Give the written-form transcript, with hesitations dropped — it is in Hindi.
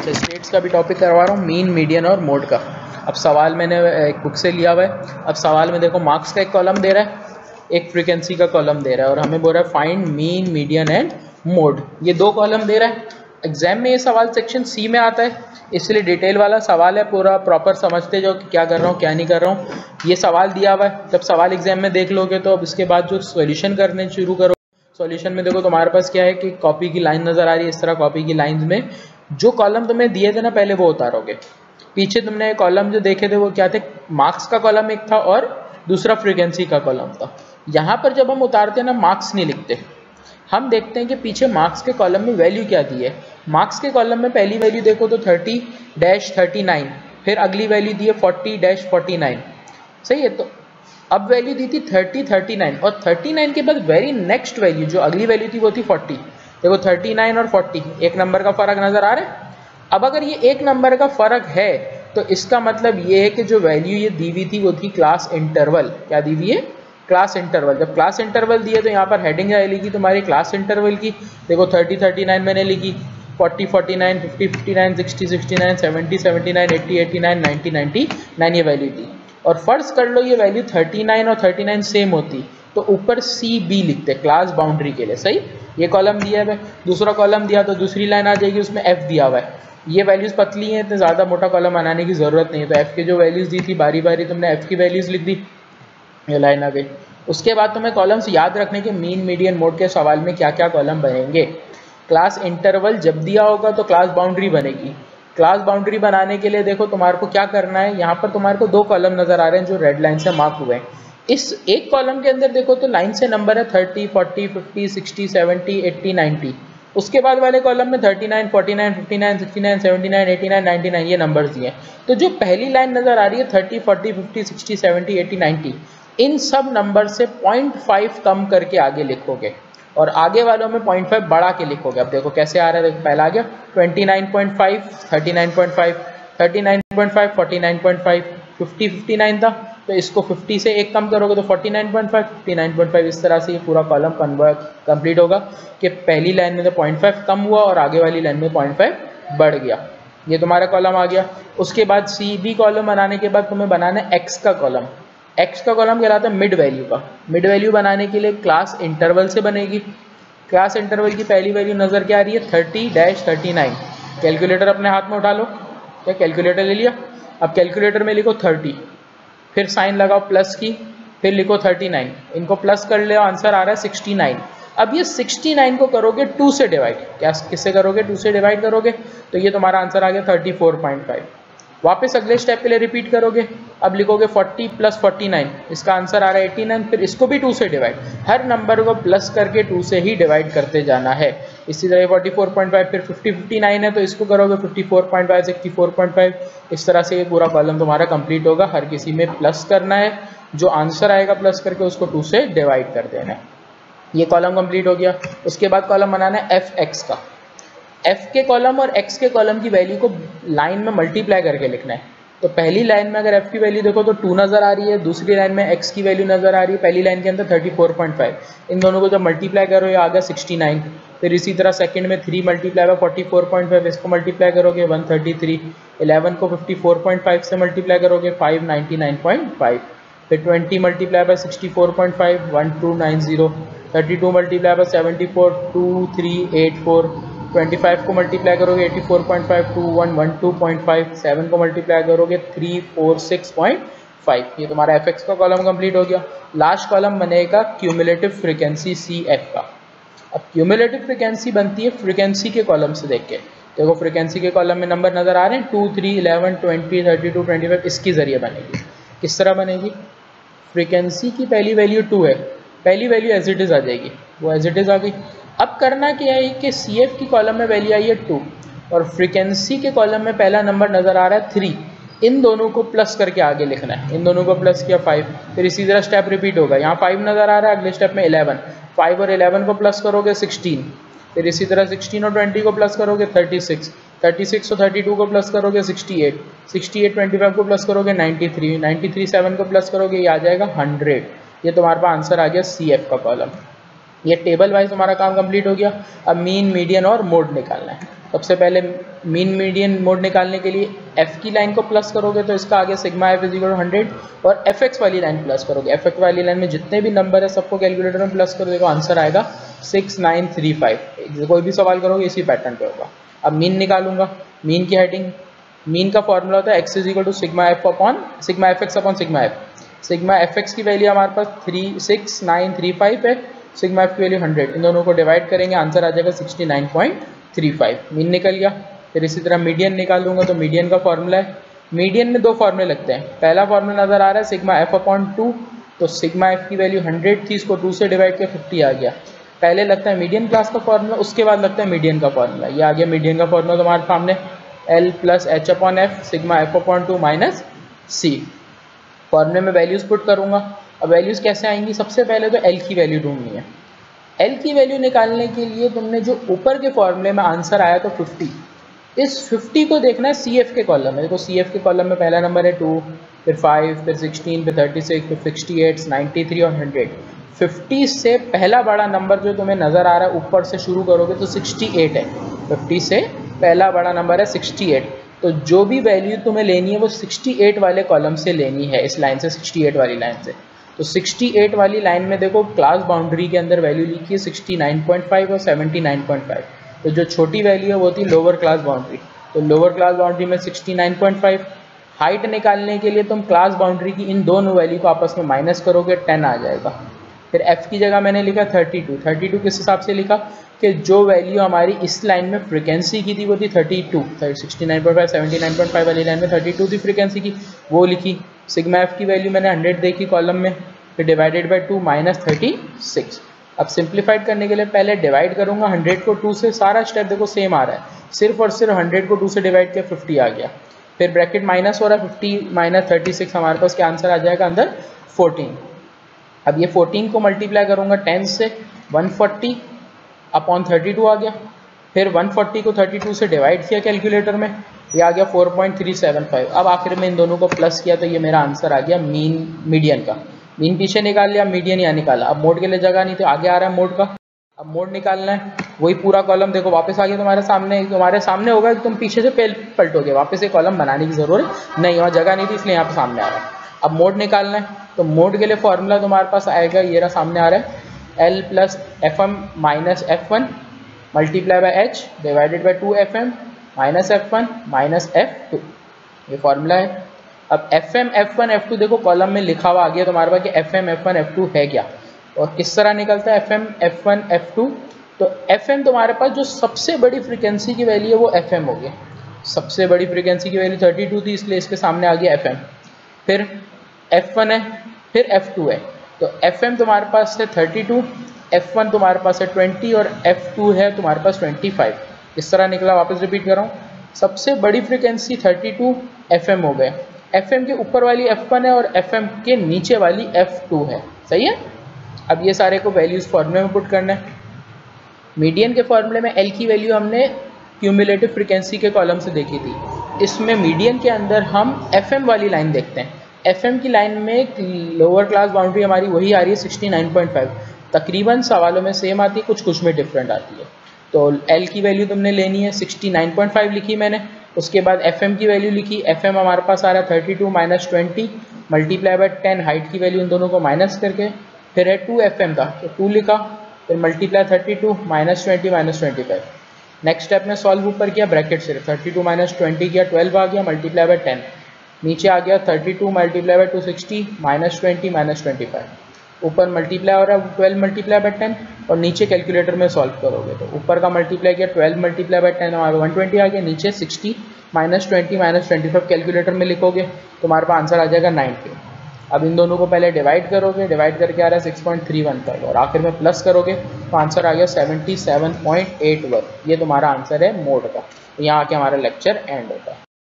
अच्छा, स्टेट्स का भी टॉपिक करवा रहा हूँ, मीन, मीडियन और मोड का। अब सवाल मैंने एक बुक से लिया हुआ है। अब सवाल में देखो मार्क्स का एक कॉलम दे रहा है, एक फ्रीक्वेंसी का कॉलम दे रहा है, और हमें बोल रहा है find mean, median and mode. ये दो कॉलम दे रहा है। एग्जाम में ये सवाल सेक्शन सी में आता है, इसलिए डिटेल वाला सवाल है, पूरा प्रॉपर समझते जाओ कि क्या कर रहा हूँ क्या नहीं कर रहा हूँ। ये सवाल दिया हुआ है, जब सवाल एग्जाम में देख लोगे तो अब इसके बाद जो सॉल्यूशन करने शुरू करो। सॉल्यूशन में देखो तुम्हारे पास क्या है कि कॉपी की लाइन नजर आ रही है, इस तरह कॉपी की लाइंस में जो कॉलम तुम्हें दिए थे ना पहले वो उतारोगे। पीछे तुमने कॉलम जो देखे थे वो क्या थे, मार्क्स का कॉलम एक था और दूसरा फ्रीक्वेंसी का कॉलम था। यहाँ पर जब हम उतारते हैं ना मार्क्स नहीं लिखते, हम देखते हैं कि पीछे मार्क्स के कॉलम में वैल्यू क्या दी है। मार्क्स के कॉलम में पहली वैल्यू देखो तो 30-39, फिर अगली वैल्यू दी है 40-49, सही है। तो अब वैल्यू दी थी 30-39 और 39 के बाद वेरी नेक्स्ट वैल्यू जो अगली वैल्यू थी वो थी 40। देखो 39 और 40 एक नंबर का फर्क नजर आ रहा है। अब अगर ये एक नंबर का फर्क है तो इसका मतलब ये है कि जो वैल्यू ये दी हुई थी वो थी क्लास इंटरवल। क्या दी हुई है? Class interval. जब क्लास इंटरवल दिए तो यहाँ पर हेडिंग लिखी तुम्हारी क्लास इंटरवल की। देखो 30-39 मैंने लिखी, 40-49, 50-59, 60-69, 70-79, 80-89, 90-99 ये वैल्यू थी। और फर्ज कर लो ये वैल्यू 39 और 39 सेम होती तो ऊपर CB लिखते क्लास बाउंड्री के लिए, सही। ये कॉलम दिया है, दूसरा कॉलम दिया तो दूसरी लाइन आ जाएगी, उसमें F दिया हुआ है। ये वैल्यूज पतली हैं, इतने ज़्यादा मोटा कॉलम बनाने की ज़रूरत नहीं है। तो F के जो वैल्यूज़ दी थी बारी बारी तुमने F की वैल्यूज़ लिख दी, ये लाइन आ गई। उसके बाद तुम्हें कॉलम्स याद रखने के मीन, मीडियन, मोड के सवाल में क्या क्या कॉलम बनेंगे। क्लास इंटरवल जब दिया होगा तो क्लास बाउंड्री बनेगी। क्लास बाउंड्री बनाने के लिए देखो तुम्हारे को क्या करना है, यहाँ पर तुम्हारे को दो कॉलम नजर आ रहे हैं जो रेड लाइन से मार्क हुए हैं। इस एक कॉलम के अंदर देखो तो लाइन से नंबर है 30, 40, 50, 60, 70, 80, 90। उसके बाद वाले कॉलम में 39, 49, 59, 69, 79, 89, 99 ये नंबर्स दिए हैं। तो जो पहली लाइन नजर आ रही है 30, 40, 50, 60, 70, 80, 90, इन सब नंबर से 0.5 कम करके आगे लिखोगे और आगे वालों में 0.5 बढ़ा के लिखोगे। अब देखो कैसे आ रहा है, देखो पहला आ गया 29.5, 39.5, 39.5, 49.5, 50, 59 था तो इसको 50 से एक कम करोगे तो 49.5, 59.5, इस तरह से ये पूरा कॉलम कंप्लीट होगा कि पहली लाइन में तो 0.5 कम हुआ और आगे वाली लाइन में 0.5 बढ़ गया। ये तुम्हारा कॉलम आ गया। उसके बाद CB कॉलम बनाने के बाद तुम्हें बनाना है X का कॉलम। X का कॉलम कहलाता है मिड वैल्यू का। मिड वैल्यू बनाने के लिए क्लास इंटरवल से बनेगी। क्लास इंटरवल की पहली वैल्यू नजर क्या आ रही है 30-39। कैलकुलेटर अपने हाथ में उठा लो, क्या कैलकुलेटर ले लिया? अब कैलकुलेटर में लिखो 30, फिर साइन लगाओ प्लस की, फिर लिखो 39, इनको प्लस कर ले, आंसर आ रहा है 69। अब ये 69 को करोगे 2 से डिवाइड, क्या किससे करोगे? 2 से डिवाइड करोगे तो ये तुम्हारा आंसर आ गया 34.5। वापस अगले स्टेप के लिए रिपीट करोगे, अब लिखोगे 40 + 49, इसका आंसर आ रहा है 89, फिर इसको भी 2 से डिवाइड, हर नंबर को प्लस करके 2 से ही डिवाइड करते जाना है। इसी तरह 44.5, फिर 59 है तो इसको करोगे 54.5, 64.5, इस तरह से ये पूरा कॉलम तुम्हारा कंप्लीट होगा। हर किसी में प्लस करना है, जो आंसर आएगा प्लस करके उसको 2 से डिवाइड कर देना है। ये कॉलम कंप्लीट हो गया। उसके बाद कॉलम बनाना है FX का। F के कॉलम और X के कॉलम की वैल्यू को लाइन में मल्टीप्लाई करके लिखना है। तो पहली लाइन में अगर F की वैल्यू देखो तो 2 नजर आ रही है, दूसरी लाइन में X की वैल्यू नजर आ रही है, पहली लाइन के अंदर 34.5, इन दोनों को जब मल्टीप्लाई करो ये आ गया 69। फिर इसी तरह सेकंड में 3 मल्टीप्लाई बाय 44.5, इसको मल्टीप्लाई करोगे 133, 11 को 54.5 से मल्टीप्लाई करोगे 599.5, फिर 20 मल्टीप्लाई बाय 64.5, 1290, 32 मल्टीप्लाई बाय 74, 2384, 25 को मल्टीप्लाई करोगे 84.5, 2112.5, 7 को मल्टीप्लाई करोगे 346.5। ये तुम्हारा FX का कॉलम कंप्लीट हो गया। लास्ट कॉलम बनेगा क्यूमुलेटिव फ्रीक्वेंसी CF का। अब क्यूमुलेटिव फ्रीक्वेंसी बनती है फ्रीक्वेंसी के कॉलम से देख के। देखो फ्रीक्वेंसी के कॉलम में नंबर नजर आ रहे हैं 2, 3, 11, 20, 32, 25, इसकी जरिए बनेगी। किस तरह बनेगी? फ्रीक्वेंसी की पहली वैल्यू 2 है, पहली वैल्यू एज इट इज आ जाएगी, वो एज इट इज आ गई। अब करना क्या है कि CF की कॉलम में वैल्यू आई है 2 और फ्रीक्वेंसी के कॉलम में पहला नंबर नजर आ रहा है 3, इन दोनों को प्लस करके आगे लिखना है। इन दोनों को प्लस किया 5, फिर इसी तरह स्टेप रिपीट होगा। यहाँ 5 नजर आ रहा है, अगले स्टेप में 11, 5 और 11 को प्लस करोगे 16, फिर इसी तरह 16 और 20 को प्लस करोगे 36, 36 और 32 को प्लस करोगे 68, 68 25 को प्लस करोगे 93, 93 7 को प्लस करोगे ये आ जाएगा 100। ये तुम्हारे पास आंसर आ गया CF का कॉलम। ये टेबल वाइज तुम्हारा काम कंप्लीट हो गया। अब मीन, मीडियन और मोड निकालना है। सबसे पहले मीन मीडियन मोड निकालने के लिए एफ की लाइन को प्लस करोगे तो इसका आगे sigma f is equal to 100 और एफ एक्स वाली लाइन प्लस करोगे। एफ एक्स वाली लाइन में जितने भी नंबर है सबको कैलकुलेटर में प्लस कर देगा, आंसर आएगा 6935। कोई भी सवाल करोगे इसी पैटर्न पे होगा। अब मीन निकालूंगा, मीन की हेडिंग, मीन का फॉर्मूला होता है x is equal to sigma f x upon sigma f. Sigma f x की वैल्यू हमारे पास 36935 है, सिग्मा एफ की वैल्यू 100, इन दोनों को डिवाइड करेंगे आंसर आ जाएगा 69.35। मीन निकल गया। फिर इसी तरह मीडियन निकालूंगा तो मीडियन का फॉर्मूला है, मीडियन में दो फॉर्मूले लगते हैं। पहला फॉर्मूला नजर आ रहा है सिग्मा एफ अपॉन 2, तो सिग्मा एफ की वैल्यू 100 थी, इसको 2 से डिवाइड किया 50 आ गया। पहले लगता है मीडियन क्लास का फॉर्मूला, उसके बाद लगता है मीडियन का फॉर्मूला। ये आ गया मीडियन का फॉर्मूला तुम्हारे सामने, L plus H upon F sigma F upon 2 minus C. फॉर्मूले में वैल्यूज़ पुट करूँगा। अब वैल्यूज़ कैसे आएंगी, सबसे पहले तो एल की वैल्यू ढूंढनी है। एल की वैल्यू निकालने के लिए तुमने जो ऊपर के फॉर्मूले में आंसर आया तो 50, इस 50 को देखना है सी एफ के कॉलम में। देखो सी एफ के कॉलम में पहला नंबर है 2, फिर 5, फिर 16, फिर 36, फिर 68, 93 और 100। 50 से पहला बड़ा नंबर जो तुम्हें नज़र आ रहा है ऊपर से शुरू करोगे तो 68 है। 50 से पहला बड़ा नंबर है 68, तो जो भी वैल्यू तुम्हें लेनी है वो 68 वाले कॉलम से लेनी है, इस लाइन से 68 वाली लाइन से। तो 68 वाली लाइन में देखो क्लास बाउंड्री के अंदर वैल्यू लिखी है 69.5 और 79.5, तो जो छोटी वैल्यू है वो थी लोअर क्लास बाउंड्री, तो लोअर क्लास बाउंड्री में 69.5। हाइट निकालने के लिए तुम क्लास बाउंड्री की इन दोनों वैल्यू को आपस में माइनस करोगे, 10 आ जाएगा। फिर f की जगह मैंने लिखा 32। 32 किस हिसाब से लिखा कि जो वैल्यू हमारी इस लाइन में फ्रीक्वेंसी की थी वो थी 32, 69.5 79.5 वाली लाइन में 32 थी फ्रीक्वेंसी की, वो लिखी। सिग्मा एफ की वैल्यू मैंने 100 देखी कॉलम में, फिर डिवाइडेड बाई 2 माइनस 36। अब सिंप्लीफाइड करने के लिए पहले डिवाइड करूंगा 100 को 2 से, सारा स्टेप देखो सेम आ रहा है, सिर्फ और सिर्फ 100 को 2 से डिवाइड किया 50 आ गया। फिर ब्रैकेट माइनस हो रहा है, 50 माइनस 36 हमारे पास क्या आंसर आ जाएगा अंदर 14। अब ये 14 को मल्टीप्लाई करूंगा 10 से, 140 अपॉन 32 आ गया। फिर 140 को 32 से डिवाइड किया कैलकुलेटर में, ये आ गया 4.375। अब आखिर में इन दोनों को प्लस किया तो ये मेरा आंसर आ गया मीडियन का। मीन पीछे निकाल लिया, मीडियन यहाँ निकाला। अब मोड के लिए जगह नहीं थी, आगे आ रहा है मोड का। अब मोड निकालना है, वही पूरा कॉलम देखो वापस आ गया तुम्हारे सामने होगा कि तुम पीछे से पलटोगे, वापस एक कॉलम बनाने की जरूरत नहीं, वहाँ जगह नहीं थी इसलिए यहाँ पे सामने आ रहा है। अब मोड निकालना है, तो मोड के लिए फॉर्मूला तुम्हारे पास आएगा, ये रहा सामने आ रहा है, l plus f m minus F1 multiply by h divided by 2FM minus F1 minus F2, ये फॉर्मूला है। अब FM F1 F2 देखो कॉलम में लिखा हुआ आ गया तुम्हारे पास कि FM F1 F2 है क्या, और किस तरह निकलता है FM F1 F2। तो FM तुम्हारे पास जो सबसे बड़ी फ्रीक्वेंसी की वैल्यू है वो FM हो गया, सबसे बड़ी फ्रीक्वेंसी की वैल्यू 32 थी इसलिए इसके सामने आ गया FM। फिर F1 है, फिर F2 है, तो FM तुम्हारे पास है 32, F1 तुम्हारे पास है 20 और F2 है तुम्हारे पास 25। इस तरह निकला, वापस रिपीट कर रहा हूँ, सबसे बड़ी फ्रीक्वेंसी 32 FM हो गए, FM के ऊपर वाली F1 है और FM के नीचे वाली F2 है, सही है। अब ये सारे को वैल्यूज़ फॉर्मूले में पुट करना है। मीडियन के फॉर्मूले में L की वैल्यू हमने क्यूमुलेटिव फ्रीक्वेंसी के कॉलम से देखी थी, इसमें मीडियन के अंदर हम FM वाली लाइन देखते हैं। FM की लाइन में लोअर क्लास बाउंड्री हमारी वही आ रही है 69.5, तकरीबन सवालों में सेम आती है, कुछ में डिफरेंट आती है। तो L की वैल्यू तुमने लेनी है 69.5 लिखी मैंने, उसके बाद FM की वैल्यू लिखी, FM हमारे पास आ रहा है 32 माइनस 20 मल्टीप्लाई बाय 10, हाइट की वैल्यू इन दोनों को माइनस करके, फिर है 2FM था तो 2 लिखा, फिर multiply 32 minus 20 minus 25। Next step में सॉल्व ऊपर किया, ब्रैकेट से 32 माइनस 20 किया 12 आ गया, मल्टीप्लाई बाय 10, नीचे आ गया 32 मल्टीप्लाई बाय 260 माइनस 20 माइनस 25, ऊपर मल्टीप्लाई हो रहा है 12 मल्टीप्लाई बाय 10 और नीचे कैलकुलेटर में सॉल्व करोगे तो ऊपर का मल्टीप्लाई किया 12 मल्टीप्लाई बाय 10 हमारा 120 आ गया, नीचे 60 माइनस 20 माइनस 25 कैलकुलेटर में लिखोगे तुम्हारे पास आंसर आ जाएगा 90। अब इन दोनों को पहले डिवाइड करोगे, डिवाइड करके आ रहा है 6.31 तक और आखिर में प्लस करोगे तो आंसर आ गया 77.81। ये तुम्हारा आंसर है मोड का। तो यहाँ आके हमारा लेक्चर एंड होता है।